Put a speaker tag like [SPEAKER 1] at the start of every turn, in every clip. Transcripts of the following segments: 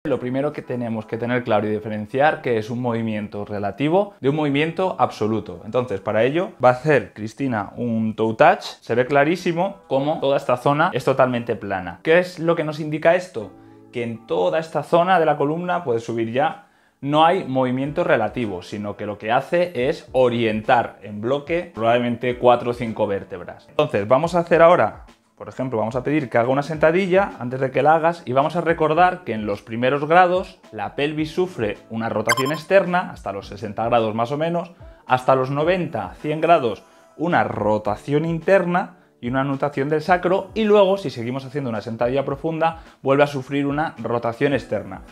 [SPEAKER 1] Lo primero que tenemos que tener claro y diferenciar que es un movimiento relativo de un movimiento absoluto. Entonces, para ello va a hacer Cristina un toe touch. Se ve clarísimo cómo toda esta zona es totalmente plana. ¿Qué es lo que nos indica esto? Que en toda esta zona de la columna, puedes subir ya, no hay movimiento relativo, sino que lo que hace es orientar en bloque probablemente 4 o 5 vértebras. Entonces, vamos a hacer ahora... Por ejemplo, vamos a pedir que haga una sentadilla antes de que la hagas y vamos a recordar que en los primeros grados la pelvis sufre una rotación externa, hasta los 60 grados más o menos, hasta los 90, 100 grados una rotación interna y una nutación del sacro, y luego, si seguimos haciendo una sentadilla profunda, vuelve a sufrir una rotación externa.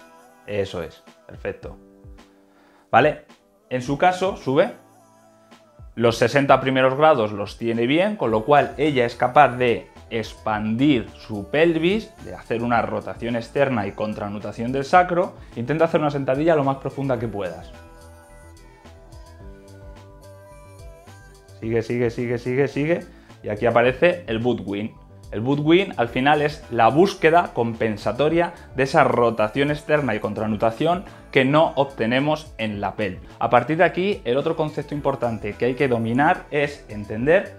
[SPEAKER 1] Eso es, perfecto. ¿Vale? En su caso, sube. Los 60 primeros grados los tiene bien, con lo cual ella es capaz de expandir su pelvis, de hacer una rotación externa y contranutación del sacro. Intenta hacer una sentadilla lo más profunda que puedas. Sigue, sigue, sigue, sigue, sigue. Y aquí aparece el butt win. El butt win al final es la búsqueda compensatoria de esa rotación externa y contranutación que no obtenemos en la pelvis. A partir de aquí, el otro concepto importante que hay que dominar es entender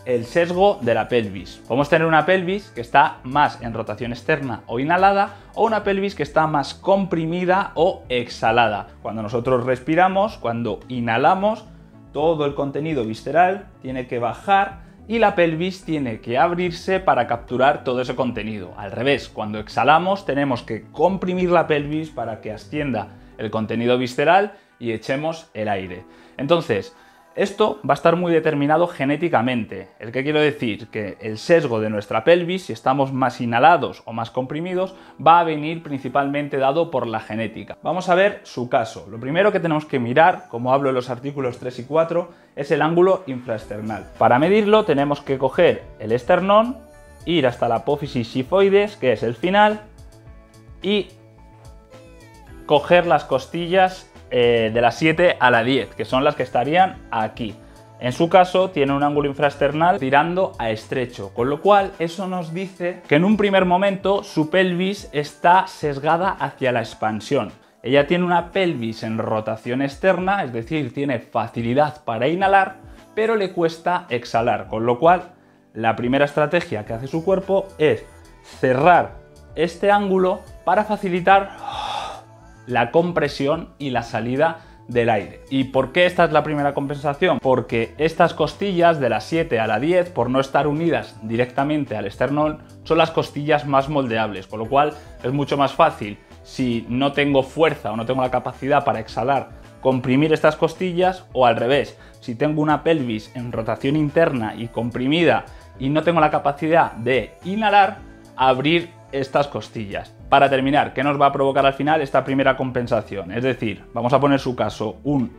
[SPEAKER 1] el sesgo de la pelvis. Podemos tener una pelvis que está más en rotación externa o inhalada, o una pelvis que está más comprimida o exhalada. Cuando nosotros respiramos, cuando inhalamos, todo el contenido visceral tiene que bajar y la pelvis tiene que abrirse para capturar todo ese contenido. Al revés, cuando exhalamos tenemos que comprimir la pelvis para que ascienda el contenido visceral y echemos el aire. Entonces, esto va a estar muy determinado genéticamente. ¿Qué quiero decir? Que el sesgo de nuestra pelvis, si estamos más inhalados o más comprimidos, va a venir principalmente dado por la genética. Vamos a ver su caso. Lo primero que tenemos que mirar, como hablo en los artículos 3 y 4, es el ángulo infraesternal. Para medirlo tenemos que coger el esternón, ir hasta la apófisis sifoides, que es el final, y coger las costillas de la 7 a la 10, que son las que estarían aquí. En su caso tiene un ángulo infraesternal tirando a estrecho, con lo cual eso nos dice que en un primer momento su pelvis está sesgada hacia la expansión. Ella tiene una pelvis en rotación externa, es decir, tiene facilidad para inhalar, pero le cuesta exhalar, con lo cual la primera estrategia que hace su cuerpo es cerrar este ángulo para facilitar la compresión y la salida del aire. ¿Y por qué esta es la primera compensación? Porque estas costillas de la 7 a la 10, por no estar unidas directamente al esternón, son las costillas más moldeables, con lo cual es mucho más fácil, si no tengo fuerza o no tengo la capacidad para exhalar, comprimir estas costillas, o al revés, si tengo una pelvis en rotación interna y comprimida y no tengo la capacidad de inhalar, abrir estas costillas. Para terminar, ¿qué nos va a provocar al final esta primera compensación? Es decir, vamos a poner su caso, un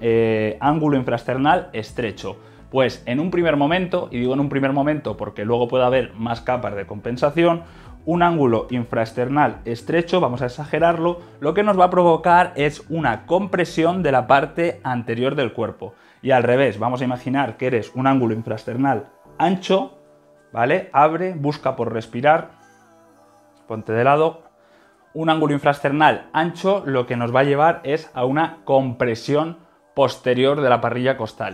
[SPEAKER 1] ángulo infraesternal estrecho. Pues en un primer momento, y digo en un primer momento porque luego puede haber más capas de compensación, un ángulo infraesternal estrecho, vamos a exagerarlo, lo que nos va a provocar es una compresión de la parte anterior del cuerpo. Y al revés, vamos a imaginar que eres un ángulo infraesternal ancho, ¿vale? Abre, busca por respirar, ponte de lado. Un ángulo infraesternal ancho lo que nos va a llevar es a una compresión posterior de la parrilla costal.